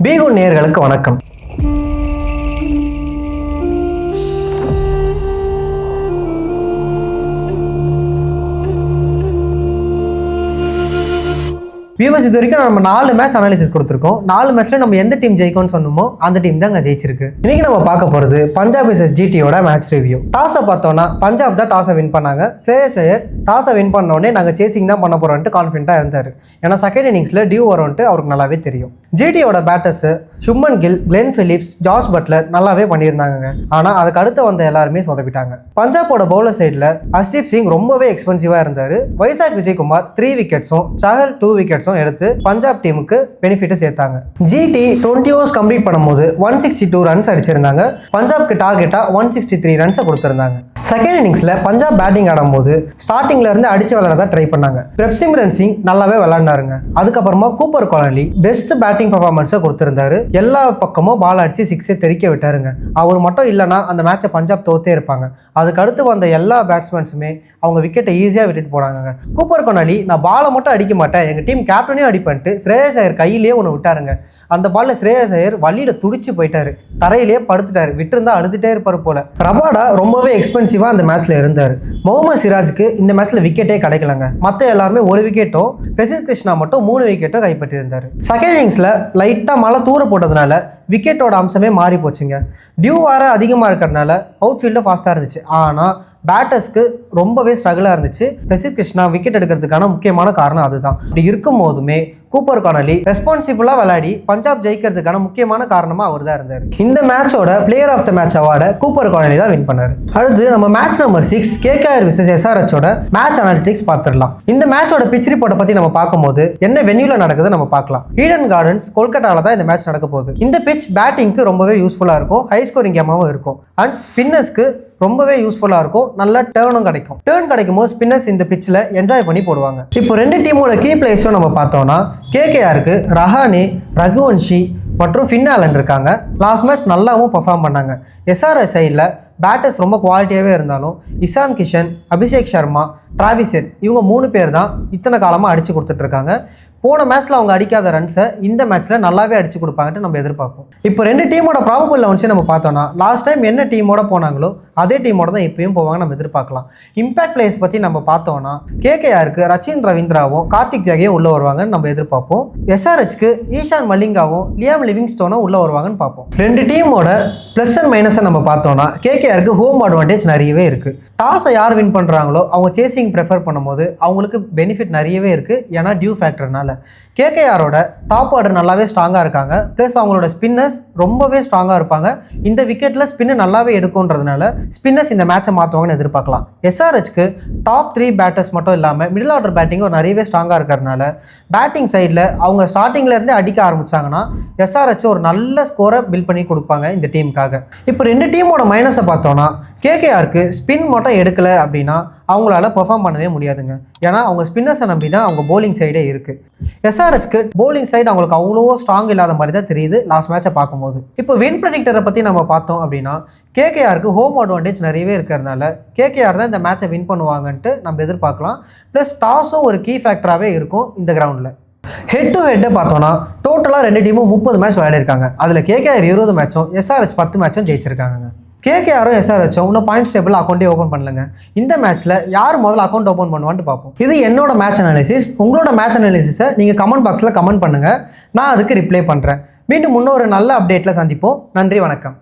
பீகுன் நேயர்களுக்கு வணக்கம். வியூவர்ஸ், இது வரைக்கும் நம்ம 4 மேட்ச் அனாலிசிஸ் கொடுத்துருக்கோம். 4 மேட்ச்ல நம்ம எந்த டீம் ஜெயிக்கும்னு சொன்னோமோ அந்த டீம் தான் ஜெயிச்சிருக்கு. இன்னைக்கு நம்ம பார்க்க போறது பஞ்சாப் vs ஜிடியோட மேட்ச் ரிவ்யூ. டாஸை பார்த்தோம்னா பஞ்சாப் தான் டாஸை வின் பண்ணாங்க. ஸ்ரேயஸ் ஐயர் டாஸை வின் பண்ணோடனே நாங்கள் சேசிங் தான் பண்ண போறோம்ட்டு கான்ஃபிடென்ட்டாக இருந்தார். ஏன்னா செகண்ட் இன்னிங்ஸில் டியூ வரும்ட்டு அவருக்கு நல்லாவே தெரியும். ஜிடியோட batters Shubman Gill, Glenn Phillips, Jos Buttler நல்லாவே பண்ணியிருந்தாங்க. ஆனால் அதுக்கு அடுத்து வந்த எல்லாருமே சொதப்பிட்டாங்க. பஞ்சாபோட பவுலர் சைடில் ஹர்ஷீப் சிங் ரொம்பவே எக்ஸ்பென்சிவாக இருந்தார். வைசாக் விஜயகுமார் 3 விக்கெட்ஸும் சஹல் 2 விக்கெட்ஸும் எடுத்து பஞ்சாப் டீமுக்கு பெனிஃபிட் சேர்த்தாங்க. ஜிடி 20 ஓவர்ஸ் கம்ப்ளீட் பண்ணும்போது 162 ரன்ஸ் அடிச்சிருந்தாங்க. பஞ்சாப்க்கு டார்கெட்டா 163 ரன்ஸை கொடுத்திருந்தாங்க. செகண்ட் இன்னிங்ஸ்ல பஞ்சாப் பேட்டிங் ஆடும்போது ஸ்டார்டிங்ல இருந்து அடிச்சு விளையாட ட்ரை பண்ணாங்க. பிரப்சிம்ரன் சிங் நல்லாவே விளையாடினாருங்க. அதுக்கப்புறமா கூப்பர் காலனி பெஸ்ட் பேட்டிங் பர்ஃபார்மன்ஸை கொடுத்திருந்தாரு. எல்லா பக்கமும் பால் அடிச்சு 6 தெறிக்க விட்டாருங்க. அவர் மட்டும் இல்லைன்னா அந்த மேட்சை பஞ்சாப் தோத்தே இருப்பாங்க. அதுக்கு அடுத்து வந்த எல்லா பேட்ஸ்மேன்ஸுமே அவங்க விக்கெட்டை ஈஸியாக விட்டுட்டு போனாங்க. கூப்பர் கொனாலி நான் பாலை மட்டும் அடிக்க மாட்டேன், எங்கள் டீம் கேப்டனையும் அடிப்பேன்ட்டு ஸ்ரேயஸ் ஐயர் கையிலேயே ஒன்று விட்டாருங்க. அந்த பாலில் ஸ்ரேயஸ் ஐயர் வழியில் துடிச்சு போயிட்டாரு. தரையிலேயே படுத்துட்டாரு. விட்டுருந்தா அழுதுகிட்டே இருப்பார் போல. ரபாடா ரொம்பவே எக்ஸ்பென்சிவாக அந்த மேட்ச்சில் இருந்தார். முகமது சிராஜுக்கு இந்த மேட்ச்சில் விக்கெட்டே கிடைக்கலங்க. மற்ற எல்லாருமே 1 விக்கெட்டும், பிரசித் கிருஷ்ணா மட்டும் 3 விக்கெட்டும் கைப்பற்றியிருந்தார். செகண்ட் இன்னிங்ஸில் லைட்டாக மழை தூர போட்டதுனால விக்கெட்டோட அம்சமே மாறி போச்சுங்க. டியூ வேற அதிகமாக இருக்கிறதுனால அவுட் ஃபீல்டும் ஃபாஸ்ட்டாக இருந்துச்சு. ஆனால் பேட்டர்ஸ்க்கு ரொம்பவே ஸ்ட்ரகிளாக இருந்துச்சு. பிரசித் கிருஷ்ணா விக்கெட் எடுக்கிறதுக்கான முக்கியமான காரணம் அதுதான். அப்படி இருக்கும் போதுமே கூப்பர் கானலி ரெஸ்பான்சிபிளாக விளையாடி பஞ்சாப் ஜெயிக்கிறதுக்கான முக்கியமான காரணமாக அவர் தான் இருந்தார். இந்த மேட்சோட பிளேயர் ஆஃப் த மேட்ச் அவார்டை கூப்பர் கானலி தான் வின் பண்ணார். அடுத்து நம்ம மேட்ச் நம்பர் 6 கேகேஆர் vs எஸ்ஆர்எச்சோட மேட்ச் அனாலிட்டிக்ஸ் பார்த்துடலாம். இந்த மேட்சோட பிச் ரிப்போர்ட்டை பற்றி நம்ம பார்க்கும்போது என்ன வென்யூல நடக்குது நம்ம பார்க்கலாம். ஈடன் கார்டன்ஸ் கொல்கட்டாவில் தான் இந்த மேட்ச் நடக்க போகுது. இந்த பிச் பேட்டிங்க்கு ரொம்பவே யூஸ்ஃபுல்லாக இருக்கும். ஹை ஸ்கோரிங் கேமாகவும் இருக்கும். அண்ட் ஸ்பின்னர்ஸ்க்கு ரொம்பவே யூஸ்ஃபுல்லாக இருக்கும். நல்ல டேர்னும் கிடைக்கும். டேர்ன் கிடைக்கும் போது ஸ்பின்னர்ஸ் இந்த பிச்சில் என்ஜாய் பண்ணி போடுவாங்க. இப்போ 2 டீமோட கீ பிளேயர்ஸும் நம்ம பார்த்தோம்னா கேகேஆருக்கு ரஹானே, ரகுவன்ஷி மற்றும் ஃபின் ஆலன் இருக்காங்க. லாஸ்ட் மேட்ச் நல்லாவும் பர்ஃபார்ம் பண்ணாங்க. எஸ்ஆர்எஸ் சைடில் பேட்டர்ஸ் ரொம்ப குவாலிட்டியாகவே இருந்தாலும் இசான் கிஷன், அபிஷேக் சர்மா, டிராவிஸ் ஹெட் இவங்க 3 பேர் தான் இத்தனை காலமாக அடித்து கொடுத்துட்ருக்காங்க. போன மேட்ச்சில் அவங்க அடிக்காத ரன்ஸை இந்த மேட்ச்சில் நல்லாவே அடிச்சு கொடுப்பாங்கட்டு நம்ம எதிர்பார்ப்போம். இப்போ 2 டீமோட ப்ராபபிள் 11 நம்ம பார்த்தோம்னா லாஸ்ட் டைம் என்ன டீமோட போனாங்களோ அதே டீமோட தான் இப்பயும் போவாங்க நம்ம எதிர்பார்க்கலாம். இம்பாக்ட் பிளேயர்ஸ் பற்றி நம்ம பார்த்தோம்னா கேகேஆருக்கு ரச்சின் ரவீந்திராவும் கார்த்திக் தியாகியும் உள்ளே வருவாங்கன்னு நம்ம எதிர்பார்ப்போம். எஸ்ஆர்ஹெச்க்கு ஈஷான் மல்லிங்காவும் லியாம் லிவிங்ஸ்டோனும் உள்ளே வருவாங்கன்னு பார்ப்போம். 2 டீமோட ப்ளஸ் அண்ட் மைனஸை நம்ம பார்த்தோம்னா கேகேஆருக்கு ஹோம் அட்வான்டேஜ் நிறையவே இருக்குது. டாஸை யார் வின் பண்ணுறாங்களோ அவங்க சேசிங் ப்ரிஃபர் பண்ணும்போது அவங்களுக்கு பெனிஃபிட் நிறையவே இருக்குது. ஏன்னா டியூ ஃபேக்டர்னால கேகேஆரோட டாப் ஆர்டர் நல்லாவே ஸ்ட்ராங்காக இருக்காங்க. ப்ளஸ் அவங்களோட ஸ்பின்னர்ஸ் ரொம்பவே ஸ்ட்ராங்காக இருப்பாங்க. இந்த விக்கெட்டில் ஸ்பின்னர் நல்லாவே எடுக்கும்ன்றதுனால ஸ்பின்னர்ஸ் இந்த மேட்சை மாற்றுவாங்கன்னு எதிர்பார்க்கலாம். எஸ்ஆர்ஹெச்க்கு டாப் 3 பேட்டர்ஸ் மட்டும் இல்லாமல் மிடில் ஆர்டர் பேட்டிங்கும் நிறையவே ஸ்ட்ராங்காக இருக்கிறதுனால பேட்டிங் சைடில் அவங்க ஸ்டார்டிங்லேருந்தே அடிக்க ஆரம்பித்தாங்கன்னா எஸ்ஆர்ஹெச் ஒரு நல்ல ஸ்கோரை பில்ட் பண்ணி கொடுப்பாங்க இந்த டீமுக்காக. இப்போ 2 டீமோட மைனஸை பார்த்தோன்னா கேகேஆருக்கு ஸ்பின் மட்டும் எடுக்கலை அப்படின்னா அவங்களால பெர்ஃபார்ம் பண்ணவே முடியாதுங்க. ஏன்னா அவங்க ஸ்பின்னர்ஸை நம்பி தான் அவங்க போலிங் சைடே இருக்குது. எஸ்ஆர்ஹெச்க்கு போலிங் சைடு அவங்களுக்கு அவ்வளோ ஸ்ட்ராங் இல்லாத மாதிரி தான் தெரியுது லாஸ்ட் மேட்சை பார்க்கும்போது. இப்போ வின் ப்ரெடிக்டரை பற்றி நம்ம பார்த்தோம் அப்படின்னா கேகேஆருக்கு ஹோம் அட்வான்டேஜ் நிறையவே இருக்கிறதுனால கேகேஆர் தான் இந்த மேட்சை வின் பண்ணுவாங்கன்ட்டு நம்ம எதிர்பார்க்கலாம். ப்ளஸ் டாஸும் ஒரு கீ ஃபேக்டராகவே இருக்கும் இந்த கிரவுண்டில். ஹெட் டு ஹெட்டை பார்த்தோன்னா டோட்டலாக 2 டீமும் 30 மேட்ச் விளையாடிருக்காங்க. அதில் கேகேஆர் 20 மேட்சும் எஸ்ஆர்ஹெச் 10 மேட்சும் ஜெயிச்சிருக்காங்க. கேகேஆரும் எஸ்ஆர்ஹெச்சும் இன்னும் பாயிண்ட்ஸ் டேபிள் அக்கௌண்ட்டே ஓப்பன் பண்ணலங்க. இந்த மேட்ச்சில் யார் முதல்ல அக்கௌண்ட் ஓப்பன் பண்ணுவான்ட்டு பார்ப்போம். இது என்னோட மேட்ச் அனாலிசிஸ். உங்களோட மேட்ச் அனாலிசிஸை நீங்கள் கமெண்ட் பாக்ஸில் கமெண்ட் பண்ணுங்கள். நான் அதுக்கு ரிப்ளை பண்ணுறேன். மீண்டும் இன்னொரு நல்ல அப்டேட்டில் சந்திப்போம். நன்றி, வணக்கம்.